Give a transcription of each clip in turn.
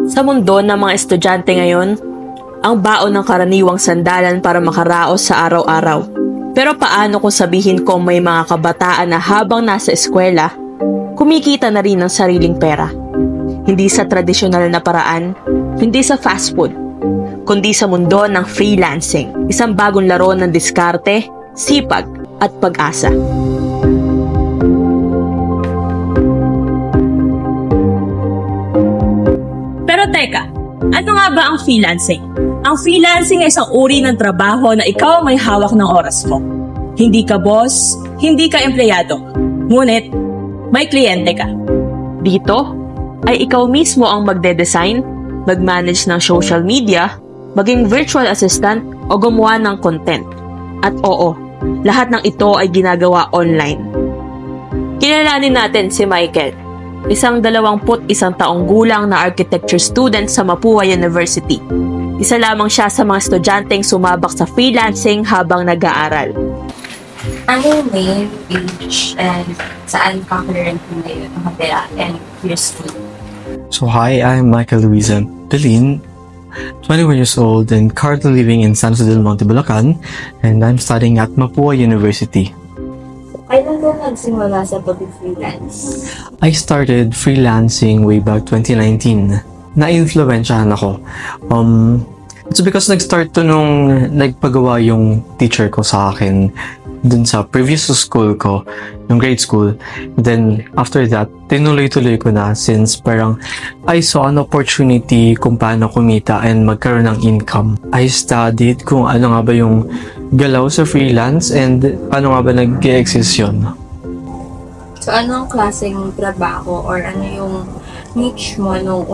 Sa mundo ng mga estudyante ngayon, ang baon ng karaniwang sandalan para makaraos sa araw-araw. Pero paano kung sabihin ko may mga kabataan na habang nasa eskwela, kumikita na rin ng sariling pera? Hindi sa tradisyonal na paraan, hindi sa fast food, kundi sa mundo ng freelancing, isang bagong laro ng diskarte, sipag at pag-asa. Pero teka, ano nga ba ang freelancing? Ang freelancing ay isang uri ng trabaho na ikaw may hawak ng oras mo. Hindi ka boss, hindi ka empleyado. Ngunit, may kliyente ka. Dito, ay ikaw mismo ang magde-design, mag-manage ng social media, maging virtual assistant o gumawa ng content. At oo, lahat ng ito ay ginagawa online. Kilalanin natin si Michael, isang 21 taong gulang na architecture student sa Mapua University. Isa lamang siya sa mga estudyanteng sumabak sa freelancing habang nag-aaral. Ano yung main age and saan ka currently ngayon nakatira and your school? So hi, I'm Michael Luisa Belin, 21 years old and currently living in San Jose del Monte, Bulacan, and I'm studying at Mapua University. Kailan ka nagsimula sa pag-freelance? I started freelancing way back 2019. Na-influensyahan ako. It's because nag-start to nung nagpagawa yung teacher ko sa akin dun sa previous school ko, yung grade school. Then, after that, tinuloy-tuloy ko na since parang I saw an opportunity kung paano kumita and magkaroon ng income. I studied kung ano nga ba yung galaw sa freelance and paano nga ba nag-exist yun. So, anong klaseng trabaho or ano yung niche mo nung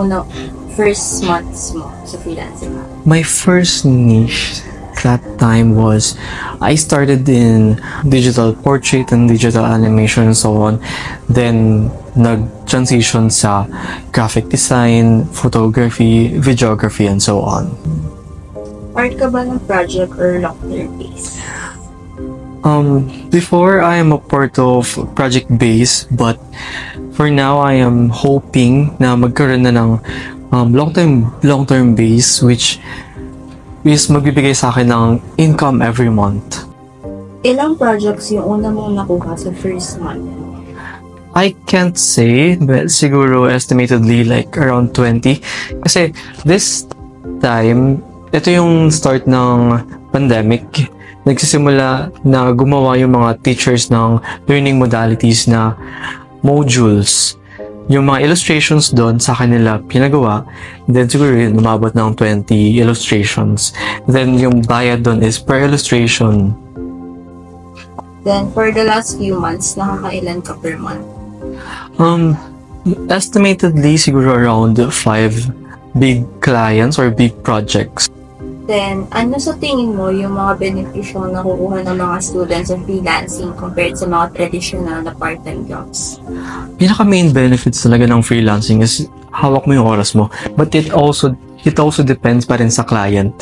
first months mo sa freelancing? My first niche that time was I started in digital portrait and digital animation and so on. Then nag-transition sa graphic design, photography, videography and so on. Part ka ba ng project or long-term base? Before I am a part of project base, but for now I am hoping na magkaroon na ng long-term base which is magbibigay sa akin ng income every month. Ilang projects yung una mong nakuha sa first month? I can't say, but siguro estimatedly like around 20. Kasi this time, ito yung start ng pandemic. Nagsisimula na gumawa yung mga teachers ng learning modalities na modules. Yung mga illustrations doon sa kanila pinagawa, then siguro yun, umabot ng 20 illustrations. Then yung bayad doon is per illustration. Then for the last few months, nakakailan ka per month? Estimatedly siguro around 5 big clients or big projects. Then, ano sa tingin mo yung mga benepisyo na nakukuha ng mga students sa freelancing compared sa mga traditional na part-time jobs? Pinaka-main benefits talaga ng freelancing is hawak mo yung oras mo. But it also depends pa rin sa client.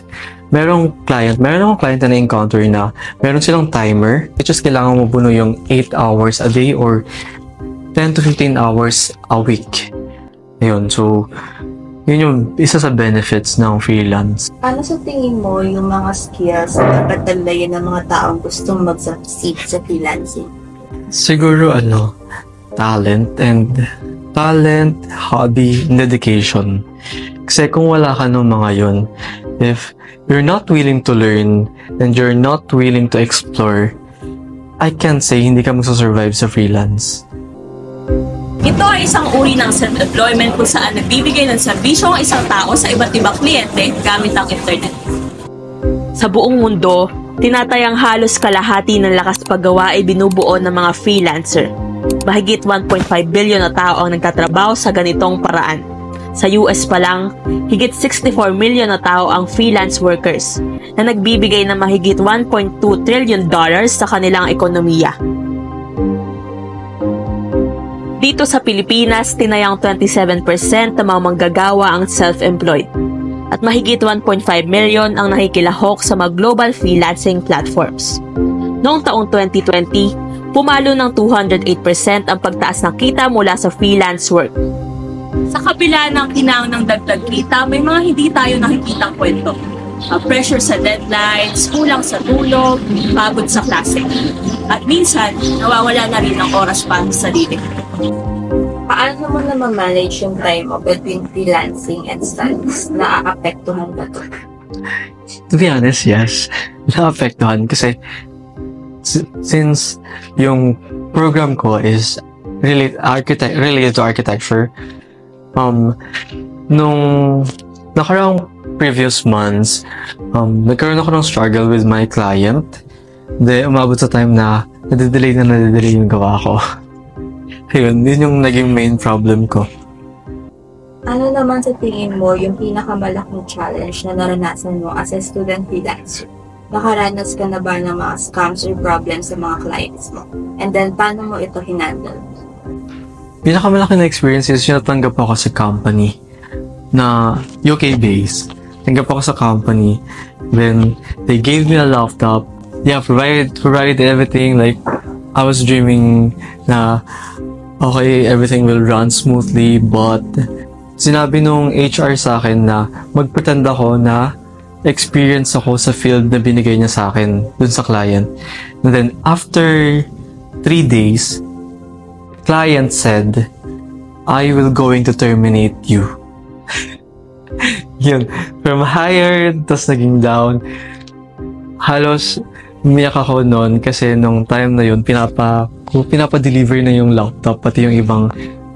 Meron akong client na na-encounter na meron silang timer, which is kailangan mo buno yung 8 hours a day or 10 to 15 hours a week. Ayun, so yun yung isa sa benefits ng freelance. Ano sa tingin mo yung mga skills na tatalayan ng mga taong gustong mag-succeed sa freelancing? Siguro talent, hobby, and dedication. Kasi kung wala ka ng mga yun, if you're not willing to learn and you're not willing to explore, I can't say hindi ka magsasurvive sa freelance. Ito ay isang uri ng self-employment kung saan nagbibigay ng serbisyo ang isang tao sa iba't ibang kliyente gamit ang internet. Sa buong mundo, tinatayang halos kalahati ng lakas paggawa ay binubuo ng mga freelancer. Mahigit 1.5 billion na tao ang nagtatrabaho sa ganitong paraan. Sa US pa lang, higit 64 million na tao ang freelance workers na nagbibigay ng mahigit $1.2 trillion sa kanilang ekonomiya. Dito sa Pilipinas, tinayang 27% ng mga manggagawa ang self-employed at mahigit 1.5 million ang nakikilahok sa mga global freelancing platforms. Noong taong 2020, pumalo ng 208% ang pagtaas ng kita mula sa freelance work. Sa kabila ng kinang ng dagdag kita, may mga hindi tayo nakikitang kwento. Pressure sa deadlines, kulang sa tulog, pagod sa klase. At minsan, nawawala na rin ng oras para sa sarili. Paano mo na ma-manage yung time mo between freelancing and studies? Naaapektuhan ba ito? To be honest, yes. Naapektuhan kasi since yung program ko is related to architecture, nung nakaraang previous months, nagkaroon ako ng struggle with my client. Umabot sa time na nadidelay yung gawa ko. Ayun, yun yung naging main problem ko. Ano naman sa tingin mo yung pinakamalaking challenge na naranasan mo as a student freelancer? Nakaranas ka na ba ng mga scams or problems sa mga clients mo? And then, paano mo ito hinandle? Pinakamalaki na experience is yung natanggap ako sa company na UK-based. Tanggap ako sa company. Then, they gave me a laptop. Yeah, provided everything. Like, I was dreaming na, okay, everything will run smoothly. But, sinabi nung HR sa akin na magpretend ako na experience ako sa field na binigay niya sa akin dun sa client. And then, after 3 days, client said, I will going to terminate you. Yun. From higher, tas naging down. Halos, umiyak ako noon kasi nung time na yun, pinapa-deliver na yung laptop, pati yung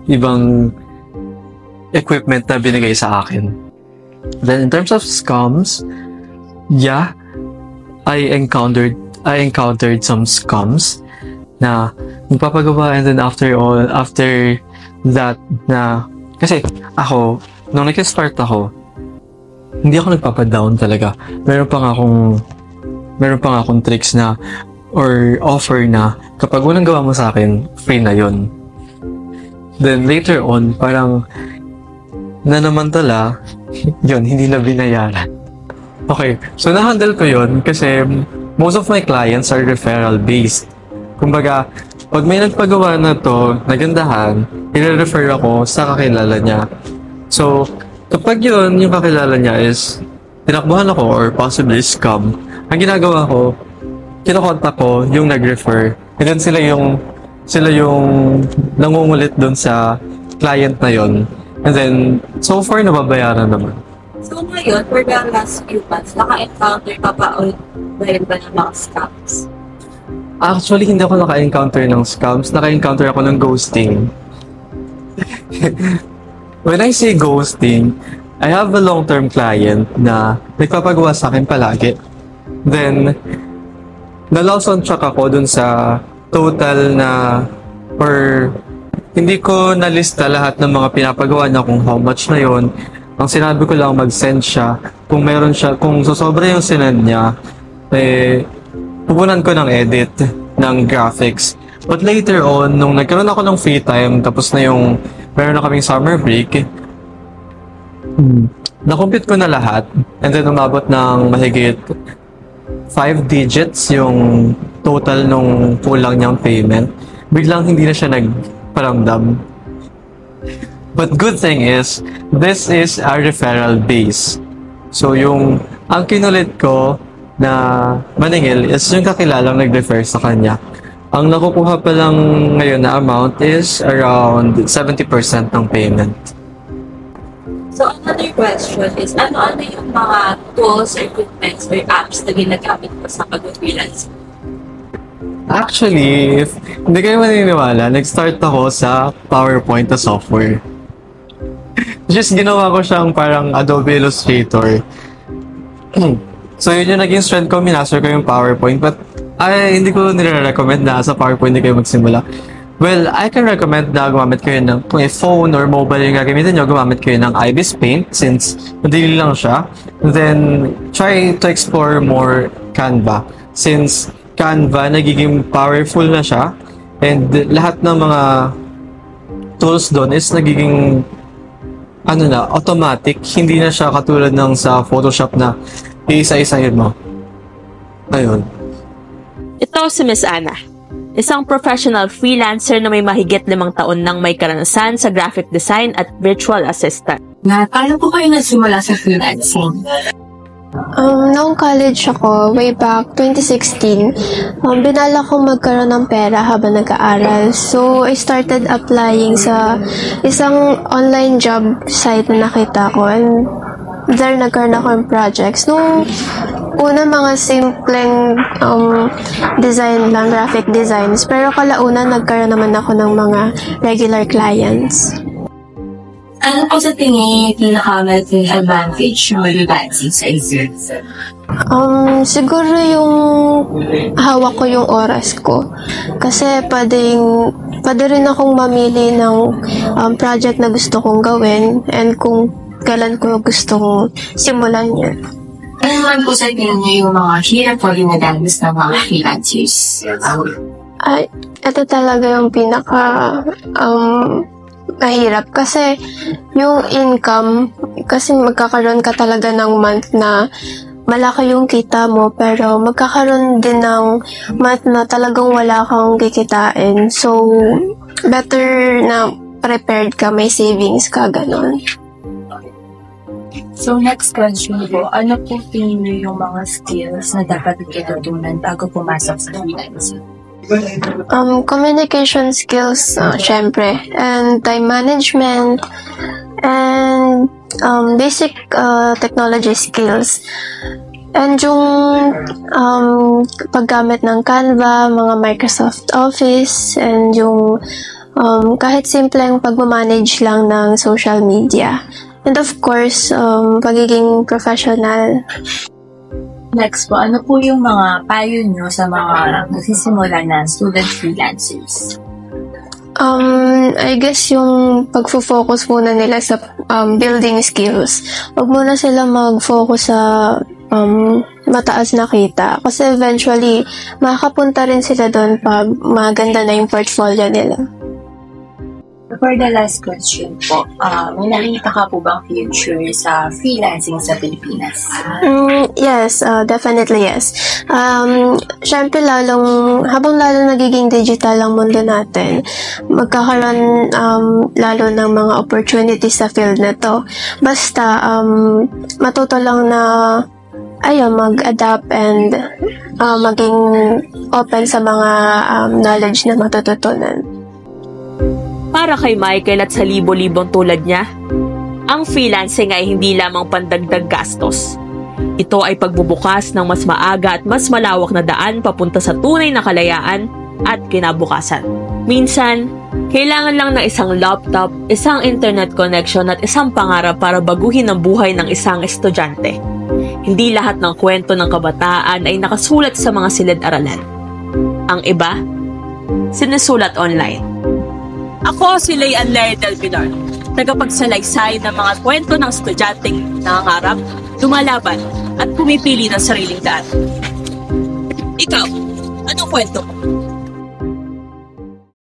ibang equipment na binigay sa akin. Then, in terms of scams, yeah, I encountered some scams na magpapagawa, and then after that na, kasi ako, nung nag-start ako, hindi ako nagpapa-down talaga. Meron pang akong tricks na, or offer na, kapag walang gawa mo sa akin, free na yon. Then later on, parang, nanamantala, yun, hindi na binayaran. Okay, so na-handle ko yun kasi most of my clients are referral-based. Kumbaga, pag may nagpagawa na to, nagandahan, i-refer ako sa kakilala niya. So, kapag yun, yung kakilala niya is tinakbuhan ako or possibly scam, ang ginagawa ko, kinokontak ko yung nag-refer. And then sila yung nangungulit dun sa client na yun. And then, so far, nababayaran naman. So ngayon, for the last few months, naka-encounter ka pa ulit ba ng mga scams? Actually, hindi ako naka-encounter ng scams. Naka-encounter ako ng ghosting. When I say ghosting, I have a long-term client na nagpapagawa sa akin palagi. Then, na-lost on track ako dun sa total na, or hindi ko nalista lahat ng mga pinapagawa niya kung how much na yon. Ang sinabi ko lang mag-send siya. Kung meron siya, kung sosobra yung sinend niya, pupunan ko ng edit ng graphics. But later on, nung nagkaroon ako ng free time, tapos na yung meron na kaming summer break, na-compute ko na lahat. And then umabot ng mahigit 5 digits yung total nung kulang niyang payment. Biglang hindi na siya nagparamdam. But good thing is, this is a referral base. So ang kinulit ko na maningil is yung kakilalang nag-refer sa kanya. Ang nakukuha pa lang ngayon na amount is around 70% ng payment. So another question is, ano-ano yung mga tools, equipments, or apps na ginagamit mo sa pag-freelance? Actually, if hindi kayo maniniwala, nag-start ako sa PowerPoint na software. Just ginawa ko siyang parang Adobe Illustrator. So yun yung naging strength ko, minaster ko yung PowerPoint, but hindi ko nire-recommend na sa PowerPoint hindi kayo magsimula. Well, I can recommend na gumamit kayo ng, kung phone or mobile yung gagamitin nyo, gumamit kayo ng IBIS Paint since madali lang siya. Then, try to explore more Canva since Canva nagiging powerful na siya and lahat ng mga tools doon is nagiging automatic. Hindi na siya katulad ng sa Photoshop na iisa-isahin mo. Ayun. Ito si Miss Ana. isang professional freelancer na may mahigit 5 taon nang may karanasan sa graphic design at virtual assistant. Paano po kayo nagsimula sa freelancing? Noong college ako, way back 2016, binala kong magkaroon ng pera habang nag-aaral. So, I started applying sa isang online job site na nakita ko. And there, nagkaroon ako ng projects. Nung una, mga simpleng design lang, graphic designs. Pero kalaunan, nagkaroon naman ako ng mga regular clients. Ano po sa tingin yung pinakamalaking advantage ng freelancing sa isip? Siguro yung hawak ko yung oras ko. Kasi pwede rin akong mamili ng project na gusto kong gawin and kung kailan ko gustong simulan yun. Ano naman po sa tingin niyo yung mga hirap o dinadanas ng mga freelancers? Ay, ito talaga yung mahirap kasi yung income, kasi magkakaroon ka talaga ng month na malaki yung kita mo, pero magkakaroon din ng month na talagang wala kang kikitain. So, better na prepared ka, may savings ka, ganon. So, next question po, ano po tingin niyo yung mga skills na dapat itutunan bago pumasok sa freelancing? Communication skills, syempre, and time management, and basic technology skills. And yung paggamit ng Canva, mga Microsoft Office, and yung kahit simpleng pagmamanage lang ng social media. And of course, pagiging professional. Next po, ano po yung mga payo nyo sa mga nagsisimula na student freelancers? I guess yung pagfo-focus muna nila sa building skills. Huwag muna sila mag-focus sa mataas na kita. Kasi eventually, makakapunta rin sila doon pag maganda na yung portfolio nila. For the last question po, may nakita ka po bang future sa freelancing sa Pilipinas? Yes, definitely yes. Siyempre habang nagiging digital ang mundo natin, magkakaroon lalo ng mga opportunities sa field na to. Basta matuto lang na mag-adapt and maging open sa mga knowledge na matututunan. Para kay Michael at sa libo-libong tulad niya, ang freelancing ay hindi lamang pandagdag gastos. Ito ay pagbubukas ng mas maaga at mas malawak na daan papunta sa tunay na kalayaan at kinabukasan. Minsan, kailangan lang ng isang laptop, isang internet connection at isang pangarap para baguhin ang buhay ng isang estudyante. Hindi lahat ng kwento ng kabataan ay nakasulat sa mga silid-aralan. Ang iba, sinusulat online. Ako si Leanne Lerry Del Pilar, tagapagsalaysay ng mga kwento ng estudyanteng nangangarap, lumalaban, at pumipili ng sariling daan. Ikaw, anong kwento mo?